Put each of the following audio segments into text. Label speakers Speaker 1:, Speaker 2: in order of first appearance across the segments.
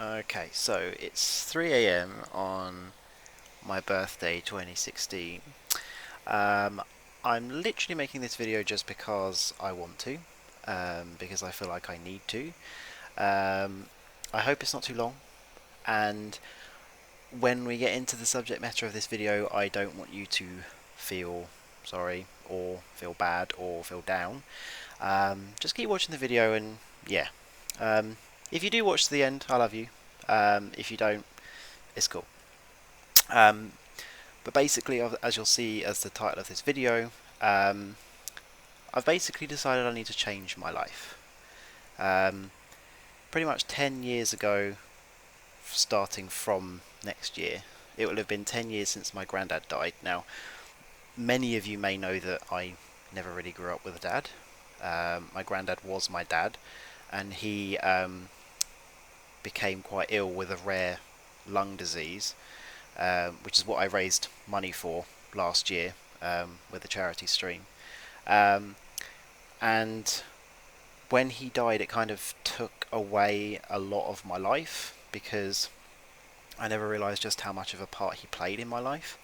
Speaker 1: Okay, so it's 3 a.m. on my birthday 2016. Um, I'm literally making this video just because I want to, because I feel like I need to. Um, I hope it's not too long, and when we get into the subject matter of this video, I don't want you to feel sorry or feel bad or feel down. Just keep watching the video and yeah. Um, if you do watch to the end, I love you. If you don't, it's cool. Um, but basically, as you'll see as the title of this video, um, I've basically decided I need to change my life. Um, Pretty much 10 years ago, starting from next year, it will have been 10 years since my granddad died. Now, many of you may know that I never really grew up with a dad. My granddad was my dad, and he became quite ill with a rare lung disease, which is what I raised money for last year with the charity stream. Um, and when he died, it kind of took away a lot of my life because I never realised just how much of a part he played in my life.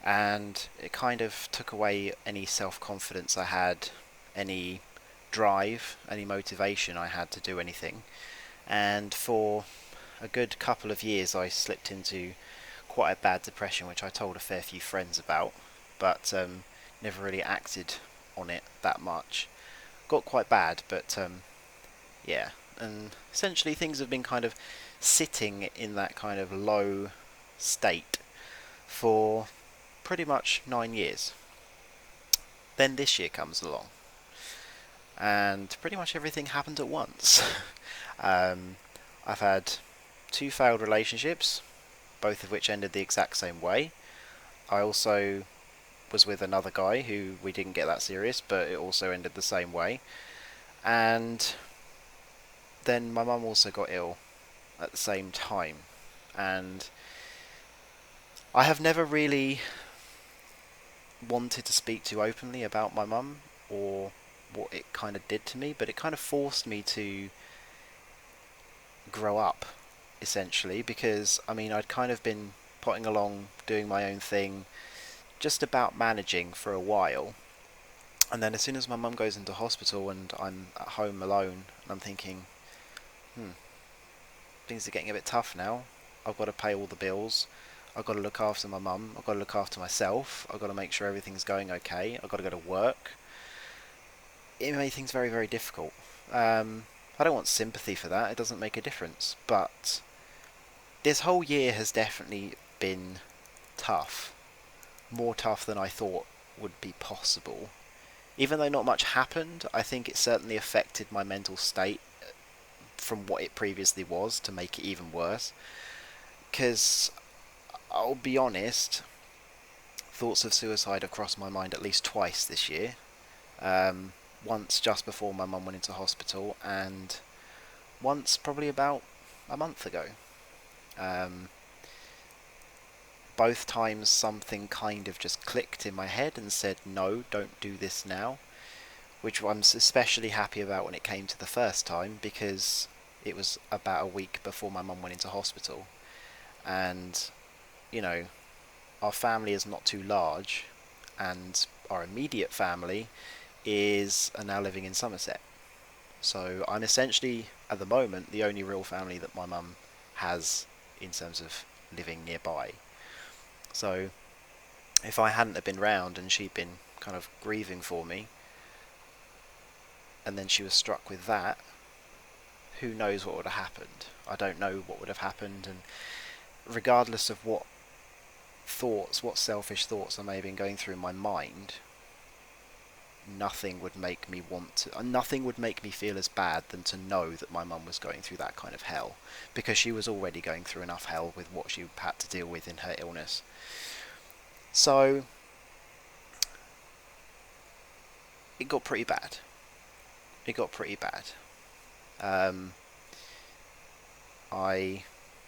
Speaker 1: And it kind of took away any self confidence I had, any drive, any motivation I had to do anything. And for a good couple of years, I slipped into quite a bad depression, which I told a fair few friends about, but never really acted on it that much. Got quite bad, but yeah. And essentially, things have been kind of sitting in that kind of low state for pretty much 9 years. Then this year comes along, and pretty much everything happened at once. um, I've had two failed relationships, both of which ended the exact same way. I also was with another guy who we didn't get that serious, but it also ended the same way. And then my mum also got ill at the same time. And I have never really wanted to speak too openly about my mum or what it kind of did to me, but it kind of forced me to grow up, essentially, because I mean, I'd kind of been potting along, doing my own thing, just about managing for a while. And then as soon as my mum goes into hospital and I'm at home alone, and I'm thinking, hmm, things are getting a bit tough now. I've got to pay all the bills. I've got to look after my mum. I've got to look after myself. I've got to make sure everything's going okay. I've got to go to work. It made things very, very difficult. I don't want sympathy for that. It doesn't make a difference. But this whole year has definitely been tough. More tough than I thought would be possible. Even though not much happened, I think it certainly affected my mental state from what it previously was to make it even worse. Because I'll be honest, thoughts of suicide have crossed my mind at least twice this year. Once just before my mum went into hospital, and once probably about a month ago. Um, both times something kind of just clicked in my head and said, no, don't do this now. Which I'm especially happy about when it came to the first time because it was about a week before my mum went into hospital. And, you know, our family is not too large, and our immediate family is are now living in Somerset. So I'm essentially, at the moment, the only real family that my mum has in terms of living nearby. So if I hadn't have been round and she'd been kind of grieving for me, and then she was struck with that, who knows what would have happened? I don't know what would have happened, and regardless of what thoughts, what selfish thoughts I may have been going through in my mind, nothing would make me want to. Nothing would make me feel as bad than to know that my mum was going through that kind of hell, because she was already going through enough hell with what she had to deal with in her illness. So it got pretty bad. It got pretty bad. Um, I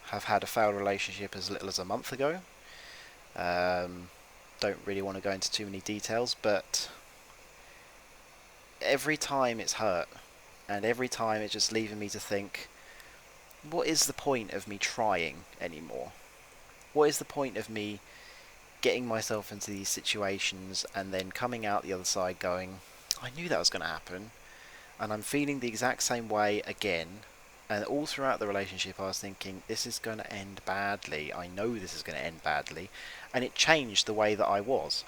Speaker 1: have had a failed relationship as little as a month ago. Um, don't really want to go into too many details, but every time it's hurt, and every time it's just leaving me to think, what is the point of me trying anymore? What is the point of me getting myself into these situations and then coming out the other side going, I knew that was going to happen, and I'm feeling the exact same way again. And all throughout the relationship, I was thinking, this is going to end badly. I know this is going to end badly. And it changed the way that I was.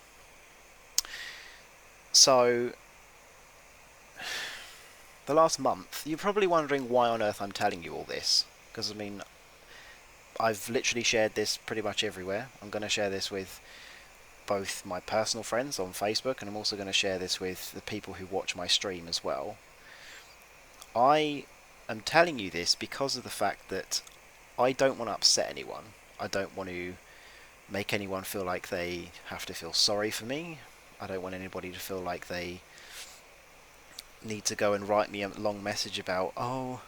Speaker 1: So, the last month, you're probably wondering why on earth I'm telling you all this. Because, I mean, I've literally shared this pretty much everywhere. I'm going to share this with both my personal friends on Facebook, and I'm also going to share this with the people who watch my stream as well. I am telling you this because of the fact that I don't want to upset anyone. I don't want to make anyone feel like they have to feel sorry for me. I don't want anybody to feel like they need to go and write me a long message about, oh,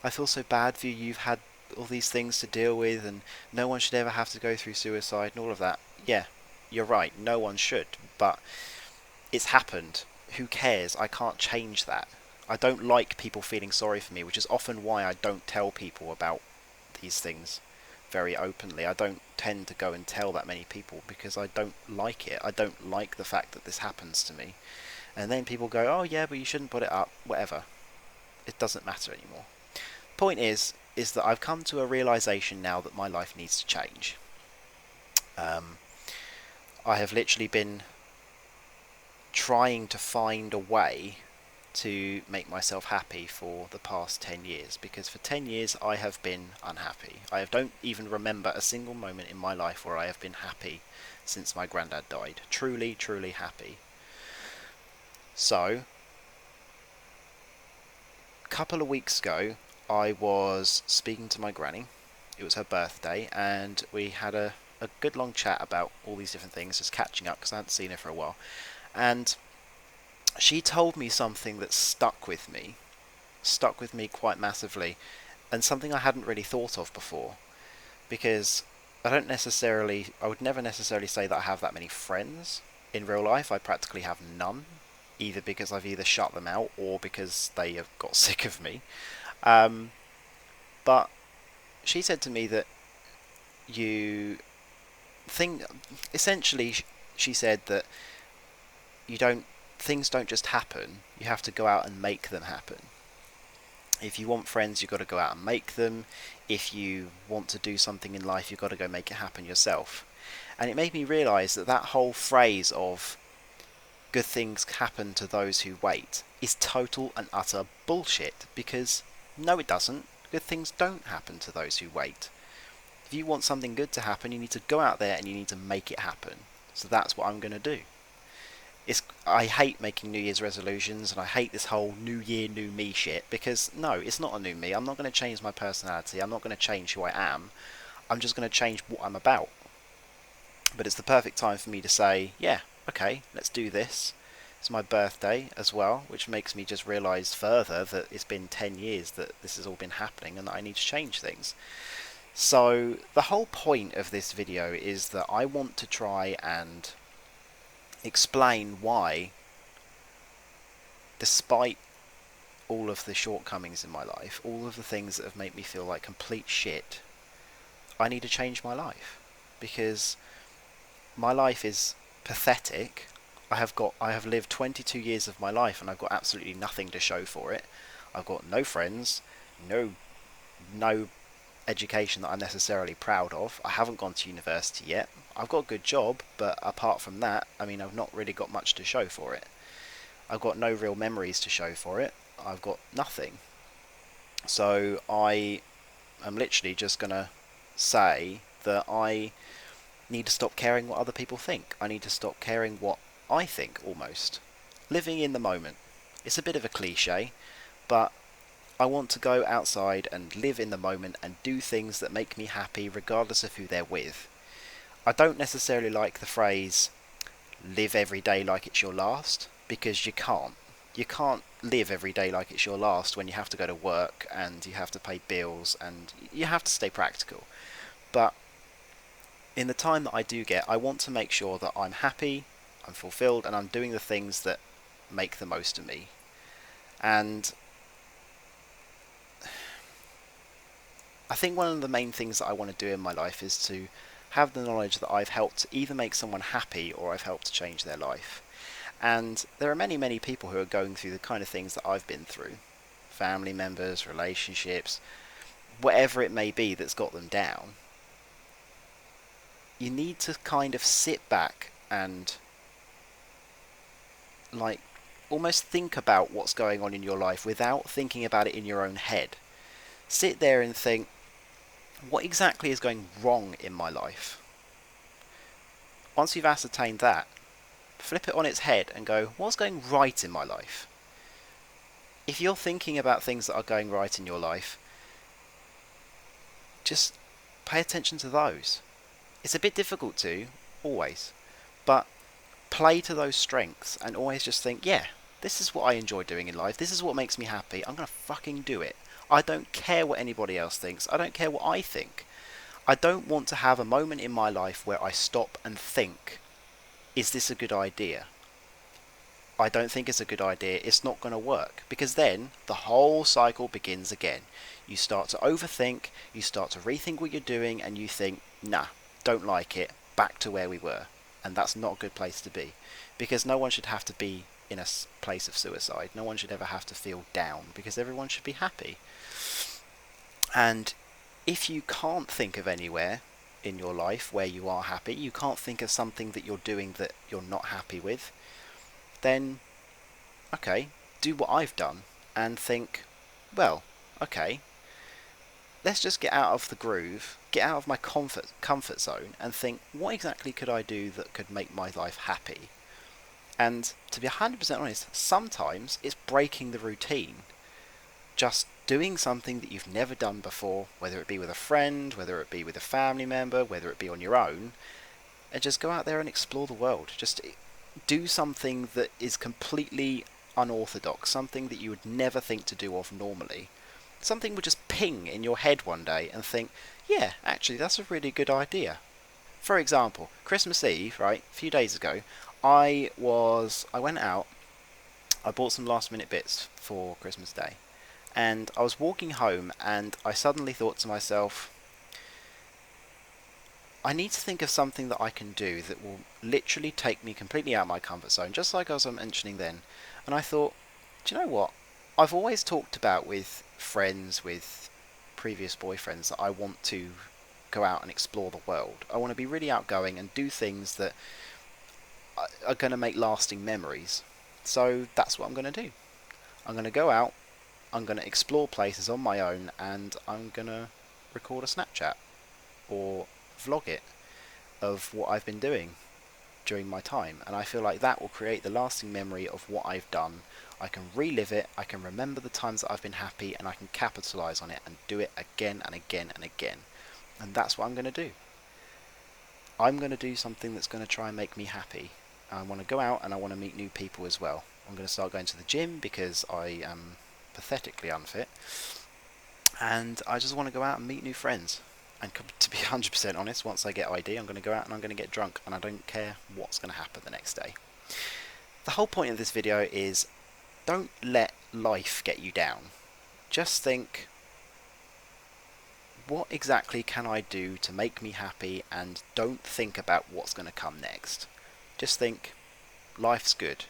Speaker 1: I feel so bad for you, you've had all these things to deal with, and no one should ever have to go through suicide and all of that. Yeah, you're right, no one should, but it's happened. Who cares? I can't change that. I don't like people feeling sorry for me, which is often why I don't tell people about these things very openly. I don't tend to go and tell that many people because I don't like it. I don't like the fact that this happens to me. And then people go, oh yeah, but you shouldn't put it up, whatever. It doesn't matter anymore. Point is that I've come to a realization now that my life needs to change. I have literally been trying to find a way to make myself happy for the past 10 years, because for 10 years I have been unhappy. I don't even remember a single moment in my life where I have been happy since my granddad died. Truly, truly happy. So, a couple of weeks ago, I was speaking to my granny. It was her birthday, and we had a good long chat about all these different things, just catching up because I hadn't seen her for a while. And she told me something that stuck with me quite massively, and something I hadn't really thought of before. Because I would never necessarily say that I have that many friends in real life. I practically have none, either because I've either shut them out or because they have got sick of me. But she said to me that you think, essentially, she said that you don't things don't just happen. You have to go out and make them happen. If you want friends, you've got to go out and make them. If you want to do something in life, you've got to go make it happen yourself. And it made me realise that that whole phrase of good things happen to those who wait is total and utter bullshit, because no, it doesn't. Good things don't happen to those who wait. If you want something good to happen, you need to go out there and you need to make it happen. So that's what I'm going to do. I hate making New Year's resolutions, and I hate this whole New Year, New Me shit, because no, it's not a new me. I'm not going to change my personality. I'm not going to change who I am. I'm just going to change what I'm about. But it's the perfect time for me to say, yeah, okay, let's do this. It's my birthday as well, which makes me just realise further that it's been 10 years that this has all been happening and that I need to change things. So the whole point of this video is that I want to try and explain why, despite all of the shortcomings in my life, all of the things that have made me feel like complete shit, I need to change my life. Because my life is pathetic. I have lived 22 years of my life and I've got absolutely nothing to show for it. I've got no friends, no education that I'm necessarily proud of. I haven't gone to university yet. I've got a good job, but apart from that, I mean, I've not really got much to show for it. I've got no real memories to show for it. I've got nothing. So I am literally just going to say that I need to stop caring what other people think. I need to stop caring what I think, almost. Living in the moment. It's a bit of a cliche, but I want to go outside and live in the moment and do things that make me happy regardless of who they're with. I don't necessarily like the phrase, live every day like it's your last, because you can't. You can't live every day like it's your last when you have to go to work and you have to pay bills and you have to stay practical. But in the time that I do get, I want to make sure that I'm happy, I'm fulfilled, and I'm doing the things that make the most of me. And I think one of the main things that I want to do in my life is to have the knowledge that I've helped either make someone happy or I've helped to change their life. And there are many, many people who are going through the kind of things that I've been through. Family members, relationships, whatever it may be that's got them down. You need to kind of sit back and like almost think about what's going on in your life without thinking about it in your own head. Sit there and think, what exactly is going wrong in my life? Once you've ascertained that, flip it on its head and go, what's going right in my life? If you're thinking about things that are going right in your life, just pay attention to those. It's a bit difficult to, always, but play to those strengths and always just think, yeah, this is what I enjoy doing in life, this is what makes me happy, I'm gonna fucking do it. I don't care what anybody else thinks, I don't care what I think. I don't want to have a moment in my life where I stop and think, is this a good idea? I don't think it's a good idea, it's not going to work. Because then the whole cycle begins again. You start to overthink, you start to rethink what you're doing, and you think, nah, don't like it, back to where we were. And that's not a good place to be. Because no one should have to be in a place of suicide. No one should ever have to feel down, because everyone should be happy. And if you can't think of anywhere in your life where you are happy, you can't think of something that you're doing that you're not happy with, then, okay, do what I've done and think, well, okay, let's just get out of the groove, get out of my comfort zone and think, what exactly could I do that could make my life happy? And to be 100% honest, sometimes it's breaking the routine. Just doing something that you've never done before, whether it be with a friend, whether it be with a family member, whether it be on your own, and just go out there and explore the world. Just do something that is completely unorthodox, something that you would never think to do of normally. Something would just ping in your head one day and think, yeah, actually that's a really good idea. For example, Christmas Eve, right, a few days ago, I went out, I bought some last minute bits for Christmas Day, and I was walking home and I suddenly thought to myself, I need to think of something that I can do that will literally take me completely out of my comfort zone, just like I was mentioning then. And I thought, do you know what? I've always talked about with friends, with previous boyfriends, that I want to go out and explore the world. I want to be really outgoing and do things that are going to make lasting memories. So that's what I'm going to do. I'm going to go out, I'm going to explore places on my own, and I'm going to record a Snapchat or vlog it of what I've been doing during my time, and I feel like that will create the lasting memory of what I've done. I can relive it, I can remember the times that I've been happy, and I can capitalise on it and do it again and again and again. And that's what I'm going to do. I'm going to do something that's going to try and make me happy. I want to go out and I want to meet new people as well. I'm going to start going to the gym because I am pathetically unfit, and I just want to go out and meet new friends. And to be 100% honest, once I get ID, I'm going to go out and I'm going to get drunk, and I don't care what's going to happen the next day. The whole point of this video is, don't let life get you down. Just think, what exactly can I do to make me happy, and don't think about what's going to come next. Just think, life's good.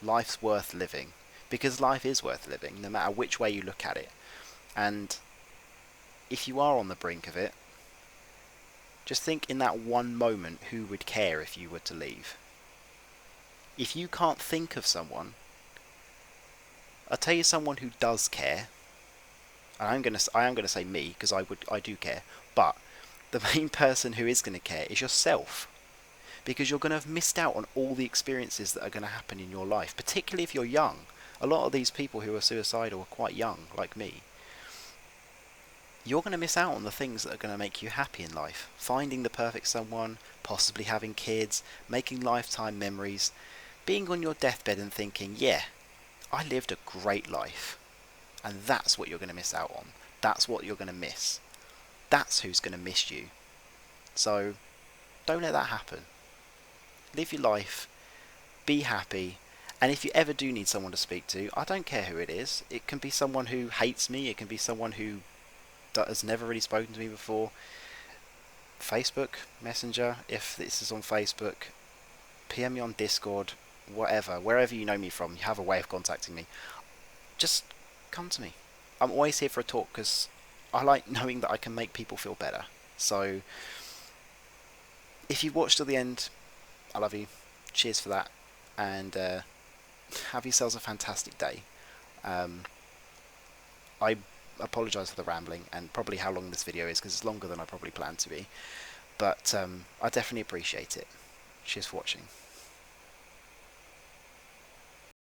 Speaker 1: Life's worth living. Because life is worth living, no matter which way you look at it. And if you are on the brink of it, just think in that one moment, who would care if you were to leave? If you can't think of someone, I'll tell you someone who does care. And I am gonna say me, because I do care. But the main person who is gonna care is yourself, because you're gonna have missed out on all the experiences that are gonna happen in your life, particularly if you're young. A lot of these people who are suicidal are quite young, like me. You're going to miss out on the things that are going to make you happy in life. Finding the perfect someone, possibly having kids, making lifetime memories, being on your deathbed and thinking, yeah, I lived a great life. And that's what you're going to miss out on. That's what you're going to miss. That's who's going to miss you. So, don't let that happen. Live your life, be happy, and if you ever do need someone to speak to, I don't care who it is. It can be someone who hates me, it can be someone who has never really spoken to me before, Facebook Messenger, if this is on Facebook, PM me on Discord, whatever, wherever you know me from, you have a way of contacting me. Just come to me. I'm always here for a talk because I like knowing that I can make people feel better. So if you've watched till the end, I love you. Cheers for that, and have yourselves a fantastic day. Um, I apologise for the rambling and probably how long this video is because it's longer than I probably planned to be, but I definitely appreciate it. Cheers for watching.